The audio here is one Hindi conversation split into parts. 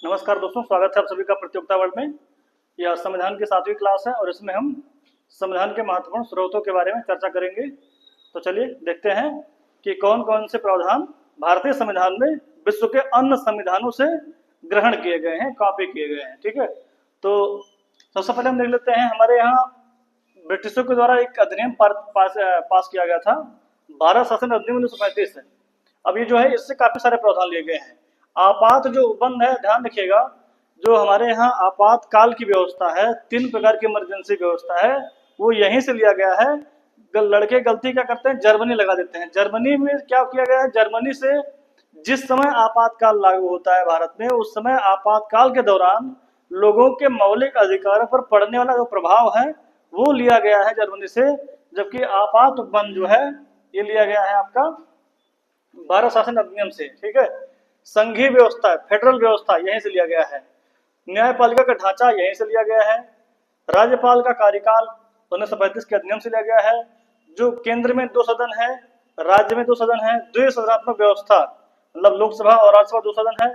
नमस्कार दोस्तों, स्वागत है आप सभी का प्रतियोगिता वर्ग में। यह संविधान की 7वीं क्लास है और इसमें हम संविधान के महत्वपूर्ण स्रोतों के बारे में चर्चा करेंगे। तो चलिए देखते हैं कि कौन कौन से प्रावधान भारतीय संविधान में विश्व के अन्य संविधानों से ग्रहण किए गए हैं, कॉपी किए गए हैं। ठीक है, तो सबसे पहले हम देख लेते हैं, हमारे यहाँ ब्रिटिशों के द्वारा एक अधिनियम पास किया गया था, भारत शासन अधिनियम 1935 है। अब ये जो है इससे काफी सारे प्रावधान लिए गए हैं। आपात जो उपबंध है, ध्यान रखिएगा, जो हमारे यहाँ आपातकाल की व्यवस्था है, 3 प्रकार की इमरजेंसी व्यवस्था है, वो यहीं से लिया गया है। लड़के गलती क्या करते हैं, जर्मनी लगा देते हैं। जर्मनी में क्या किया गया है, जर्मनी से जिस समय आपातकाल लागू होता है भारत में, उस समय आपातकाल के दौरान लोगों के मौलिक अधिकारों पर पड़ने वाला जो प्रभाव है वो लिया गया है जर्मनी से, जबकि आपात उपबंध जो है ये लिया गया है आपका भारत शासन अधिनियम से। ठीक है, संघीय व्यवस्था, फेडरल व्यवस्था यहीं से लिया गया है। न्यायपालिका का ढांचा यहीं से लिया गया है। राज्यपाल का कार्यकाल 1935 के अधिनियम से लिया गया है। जो केंद्र में 2 सदन है, राज्य में 2 सदन है, द्विसदनात्मक व्यवस्था, मतलब लोकसभा और राज्यसभा 2 सदन है,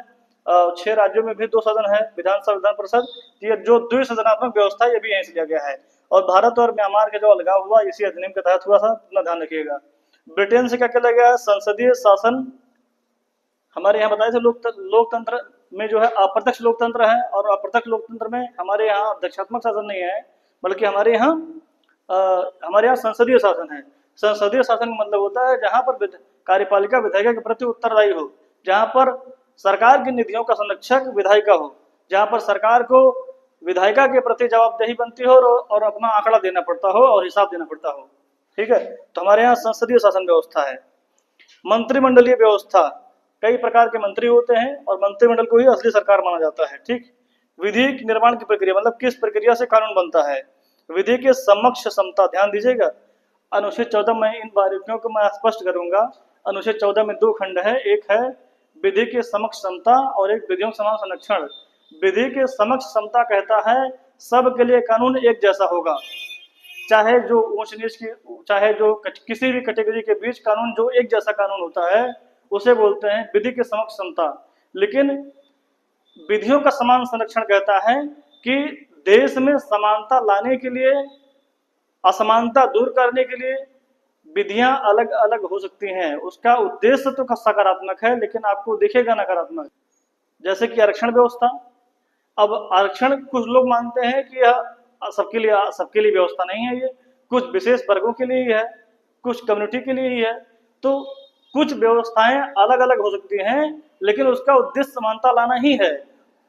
6 राज्यों में भी 2 सदन है, विधानसभा विधान परिषद, ये जो द्विसदनात्मक व्यवस्था ये भी यहीं से लिया गया है। और भारत और म्यांमार के जो अलगाव हुआ इसी अधिनियम के तहत हुआ था, इतना ध्यान रखिएगा। ब्रिटेन से क्या क्या लिया गया है, संसदीय शासन। हमारे यहाँ बताया था लोकतंत्र में जो है अप्रत्यक्ष लोकतंत्र है, और अप्रत्यक्ष लोकतंत्र में हमारे यहाँ अध्यक्षात्मक शासन नहीं है, बल्कि हमारे यहाँ संसदीय शासन है। संसदीय शासन का मतलब होता है जहाँ पर कार्यपालिका विधायिका के प्रति उत्तरदायी हो, जहाँ पर सरकार की निधियों का संरक्षक विधायिका हो, जहाँ पर सरकार को विधायिका के प्रति जवाबदेही बनती हो और अपना आंकड़ा देना पड़ता हो और हिसाब देना पड़ता हो। ठीक है, तो हमारे यहाँ संसदीय शासन व्यवस्था है। मंत्रिमंडलीय व्यवस्था, कई प्रकार के मंत्री होते हैं और मंत्रिमंडल को ही असली सरकार माना जाता है। ठीक, विधि निर्माण की प्रक्रिया, मतलब किस प्रक्रिया से कानून बनता है। विधि के समक्ष समता, ध्यान दीजिएगा, अनुच्छेद 14 में इन बारीकियों को मैं स्पष्ट करूंगा। अनुच्छेद 14 में 2 खंड है, एक है विधि के समक्ष समता और एक विधियों के समान संरक्षण। विधि के समक्ष समता कहता है सबके लिए कानून एक जैसा होगा, चाहे जो ऊंच नीच की, चाहे जो किसी भी कैटेगरी के बीच कानून जो एक जैसा कानून होता है उसे बोलते हैं विधि के समक्ष समता। लेकिन विधियों का समान संरक्षण कहता है कि देश में समानता लाने के लिए, असमानता दूर करने के लिए विधियां अलग अलग हो सकती हैं। उसका उद्देश्य तो सकारात्मक है लेकिन आपको दिखेगा नकारात्मक। जैसे कि आरक्षण व्यवस्था। अब आरक्षण कुछ लोग मानते हैं कि यह सबके लिए व्यवस्था नहीं है, ये कुछ विशेष वर्गों के लिए ही है, कुछ कम्युनिटी के लिए ही है। तो कुछ व्यवस्थाएं अलग अलग हो सकती हैं लेकिन उसका उद्देश्य समानता लाना ही है।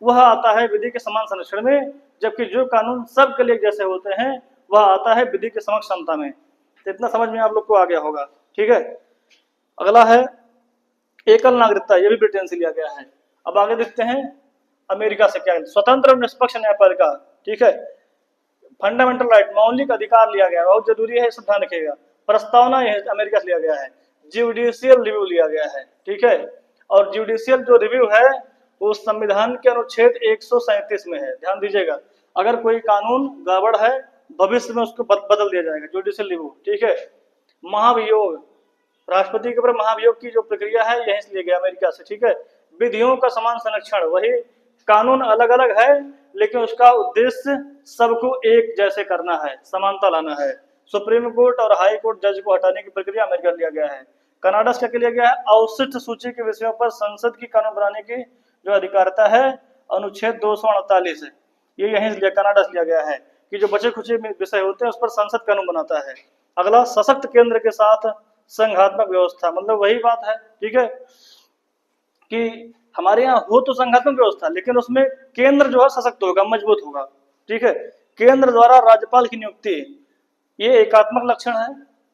वह आता है विधि के समान संरक्षण में, जबकि जो कानून सबके लिए जैसे होते हैं वह आता है विधि के समक्ष समता में। तो इतना समझ में आप लोग को आ गया होगा। ठीक है, अगला है एकल नागरिकता, यह भी ब्रिटेन से लिया गया है। अब आगे देखते हैं अमेरिका से क्या है, स्वतंत्र और निष्पक्ष न्यायपालिका। ठीक है, फंडामेंटल राइट, मौलिक अधिकार लिया गया है, बहुत जरूरी है, सब ध्यान रखिएगा। प्रस्तावना अमेरिका से लिया गया है। जुडिशियल रिव्यू लिया गया है। ठीक है, और जुडिशियल जो रिव्यू है वो संविधान के अनुच्छेद 137 में है, ध्यान दीजिएगा। अगर कोई कानून गड़बड़ है भविष्य में उसको बदल दिया जाएगा, जुडिशियल रिव्यू। ठीक है, महाभियोग, राष्ट्रपति के ऊपर महाभियोग की जो प्रक्रिया है यहीं से लिया गया अमेरिका से। ठीक है, विधियों का समान संरक्षण, वही कानून अलग अलग है लेकिन उसका उद्देश्य सबको एक जैसे करना है, समानता लाना है। सुप्रीम कोर्ट और हाई कोर्ट जज को हटाने की प्रक्रिया अमेरिका लिया गया है। कनाडा से क्या लिया गया है, अवशिष्ट सूची के विषयों पर संसद की कानून बनाने की जो अधिकारिता है अनुच्छेद 248 है, ये यहीं से कनाडा से लिया गया है कि जो बचे खुचे विषय होते हैं उस पर संसद कानून बनाता है। अगला सशक्त केंद्र के साथ संघात्मक व्यवस्था, मतलब वही बात है। ठीक है, कि हमारे यहाँ हो तो संघात्मक व्यवस्था लेकिन उसमें केंद्र जो है सशक्त होगा, मजबूत होगा। ठीक है, केंद्र द्वारा राज्यपाल की नियुक्ति, ये एकात्मक लक्षण है।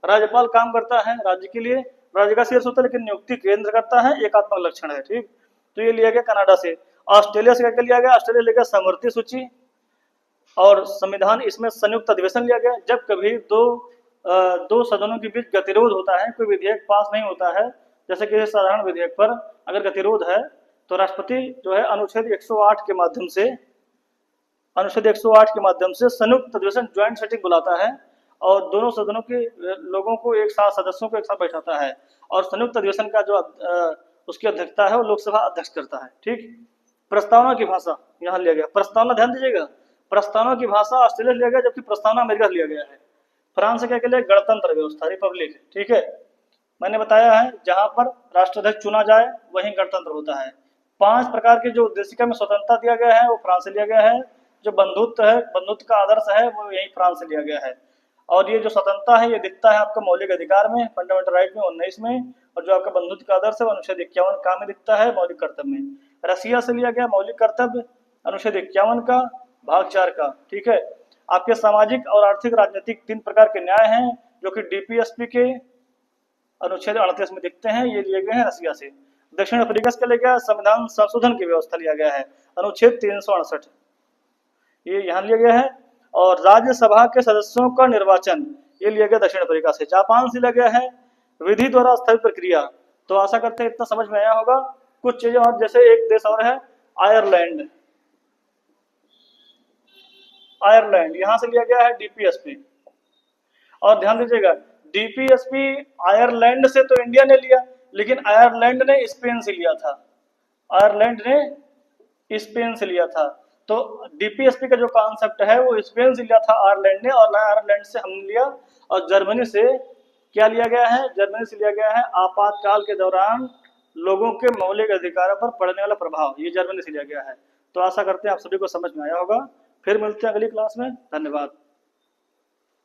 राज्यपाल काम करता है राज्य के लिए, राज्य का शीर्ष होता है लेकिन नियुक्ति केंद्र करता है, एकात्मक लक्षण है। ठीक, तो ये लिया गया कनाडा से। ऑस्ट्रेलिया से क्या लिया गया, ऑस्ट्रेलिया लिया गया समवर्ती सूची और संविधान, इसमें संयुक्त अधिवेशन लिया गया। जब कभी दो सदनों के बीच गतिरोध होता है, कोई विधेयक पास नहीं होता है, जैसे कि साधारण विधेयक पर अगर गतिरोध है तो राष्ट्रपति जो है अनुच्छेद 108 के माध्यम से संयुक्त अधिवेशन, ज्वाइंट सेटिंग बुलाता है और दोनों सदनों के लोगों को एक साथ, सदस्यों को एक साथ बैठाता है और संयुक्त अधिवेशन का जो उसकी अध्यक्षता है वो लोकसभा अध्यक्ष करता है। ठीक, प्रस्तावना की भाषा यहाँ लिया गया, प्रस्तावना ध्यान दीजिएगा, प्रस्तावना की भाषा ऑस्ट्रेलिया लिया गया, जबकि प्रस्तावना अमेरिका से लिया गया है। फ्रांस से क्या के लिए गणतंत्र व्यवस्था, रिपब्लिक, ठीक है। मैंने बताया है जहां पर राष्ट्राध्यक्ष चुना जाए वहीं गणतंत्र होता है। 5 प्रकार के जो उद्देशिका में स्वतंत्रता दिया गया है वो फ्रांस से लिया गया है। जो बंधुत्व है, बंधुत्व का आदर्श है, वो यही फ्रांस से लिया गया है। और ये जो स्वतंत्रता है ये दिखता है आपका मौलिक अधिकार में, फंडामेंटल राइट में 19 में, और जो आपका बंधुत्व का आदर्श है वो अनुच्छेद 51 का में दिखता है मौलिक कर्तव्य में। रसिया से लिया गया मौलिक कर्तव्य अनुच्छेद 51 का भाग 4 का, ठीक है। आपके सामाजिक और आर्थिक राजनीतिक 3 प्रकार के न्याय हैं जो कि डीपीएसपी के अनुच्छेद 38 में दिखते हैं, ये लिए गए हैं रसिया से। दक्षिण अफ्रीका से लिया गया संविधान संशोधन की व्यवस्था लिया गया है, अनुच्छेद 368 ये यहाँ लिया गया है। और राज्यसभा के सदस्यों का निर्वाचन ये लिया गया दक्षिण अफ्रीका से। जापान से लिया गया है विधि द्वारा स्थगित प्रक्रिया। तो आशा करते हैं इतना समझ में आया होगा। कुछ चीजें और, जैसे एक देश और है आयरलैंड, आयरलैंड यहाँ से लिया गया है डीपीएसपी। और ध्यान दीजिएगा डीपीएसपी आयरलैंड से तो इंडिया ने लिया, लेकिन आयरलैंड ने स्पेन से लिया था, आयरलैंड ने स्पेन से लिया था। तो डीपीएसपी का जो कॉन्सेप्ट है वो स्पेन से लिया था आयरलैंड ने, और आयरलैंड से हमने लिया। और जर्मनी से क्या लिया गया है, जर्मनी से लिया गया है आपातकाल के दौरान लोगों के मौलिक अधिकारों पर पड़ने वाला प्रभाव, ये जर्मनी से लिया गया है। तो आशा करते हैं आप सभी को समझ में आया होगा। फिर मिलते हैं अगली क्लास में, धन्यवाद।